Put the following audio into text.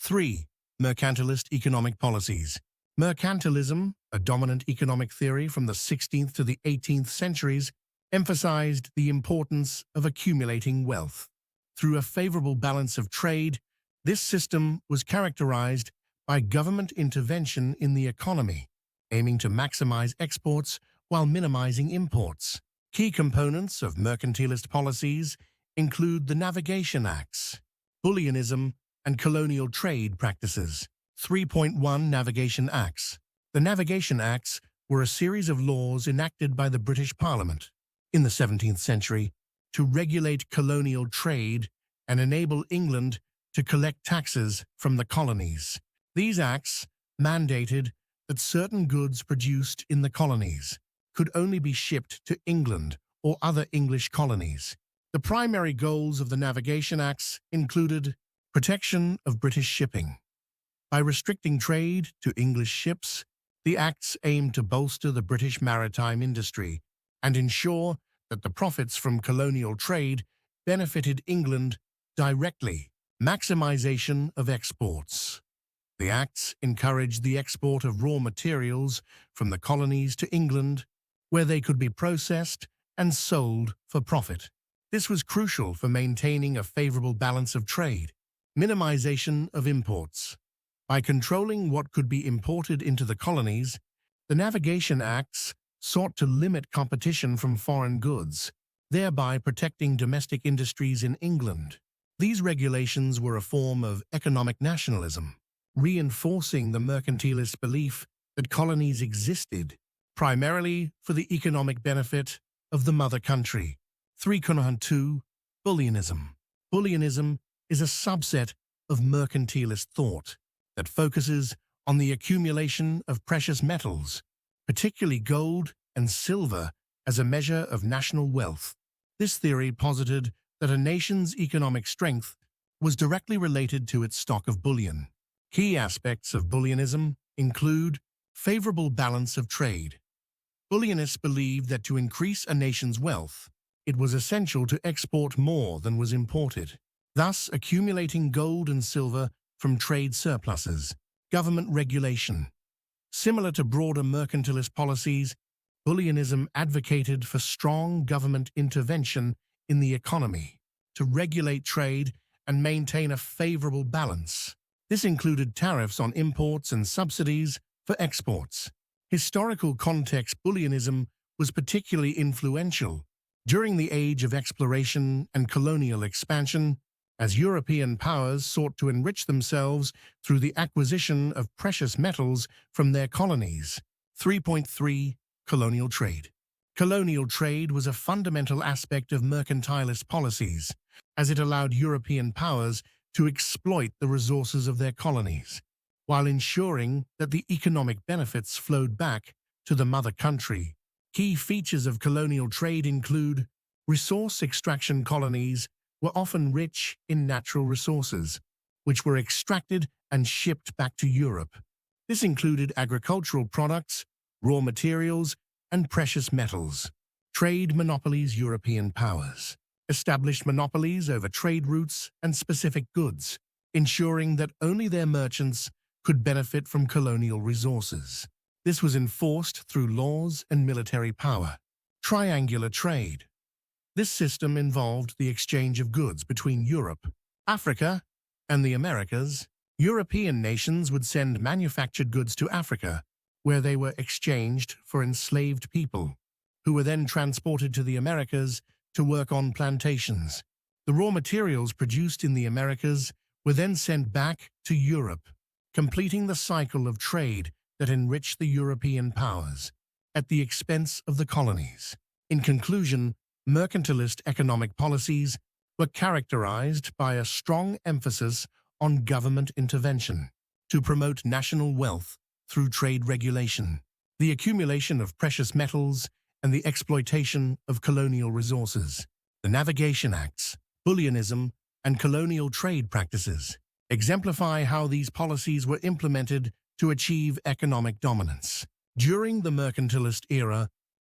3. Mercantilist economic policies. Mercantilism, a dominant economic theory from the 16th to the 18th centuries, emphasized the importance of accumulating wealth. Through a favorable balance of trade, this system was characterized by government intervention in the economy, aiming to maximize exports while minimizing imports. Key components of mercantilist policies include the Navigation Acts, bullionism, and colonial trade practices. 3.1 Navigation Acts. The Navigation Acts were a series of laws enacted by the British Parliament in the 17th century to regulate colonial trade and enable England to collect taxes from the colonies. These acts mandated that certain goods produced in the colonies could only be shipped to England or other English colonies. The primary goals of the Navigation Acts included protection of British shipping. By restricting trade to English ships, the Acts aimed to bolster the British maritime industry and ensure that the profits from colonial trade benefited England directly. Maximization of exports. The Acts encouraged the export of raw materials from the colonies to England, where they could be processed and sold for profit. This was crucial for maintaining a favorable balance of trade. Minimization of imports. By controlling what could be imported into the colonies, the Navigation Acts sought to limit competition from foreign goods, thereby protecting domestic industries in England. These regulations were a form of economic nationalism, reinforcing the mercantilist belief that colonies existed primarily for the economic benefit of the mother country. 3.2 Bullionism. Bullionism is a subset of mercantilist thought that focuses on the accumulation of precious metals, particularly gold and silver, as a measure of national wealth. This theory posited that a nation's economic strength was directly related to its stock of bullion. Key aspects of bullionism include favorable balance of trade. Bullionists believed that to increase a nation's wealth, it was essential to export more than was imported, thus accumulating gold and silver from trade surpluses. Government regulation. Similar to broader mercantilist policies, bullionism advocated for strong government intervention in the economy to regulate trade and maintain a favorable balance. This included tariffs on imports and subsidies for exports. Historical context. Bullionism was particularly influential during the age of exploration and colonial expansion, as European powers sought to enrich themselves through the acquisition of precious metals from their colonies. 3.3 Colonial trade. Colonial trade was a fundamental aspect of mercantilist policies, as it allowed European powers to exploit the resources of their colonies, while ensuring that the economic benefits flowed back to the mother country. Key features of colonial trade include resource extraction. Colonies were often rich in natural resources, which were extracted and shipped back to Europe. This included agricultural products, raw materials, and precious metals. Trade monopolies. European powers established monopolies over trade routes and specific goods, ensuring that only their merchants could benefit from colonial resources. This was enforced through laws and military power. Triangular trade. This system involved the exchange of goods between Europe, Africa, and the Americas. European nations would send manufactured goods to Africa, where they were exchanged for enslaved people, who were then transported to the Americas to work on plantations. The raw materials produced in the Americas were then sent back to Europe, completing the cycle of trade that enriched the European powers at the expense of the colonies. In conclusion, mercantilist economic policies were characterized by a strong emphasis on government intervention to promote national wealth through trade regulation, the accumulation of precious metals, and the exploitation of colonial resources. The Navigation Acts, bullionism, and colonial trade practices exemplify how these policies were implemented to achieve economic dominance. During the mercantilist era,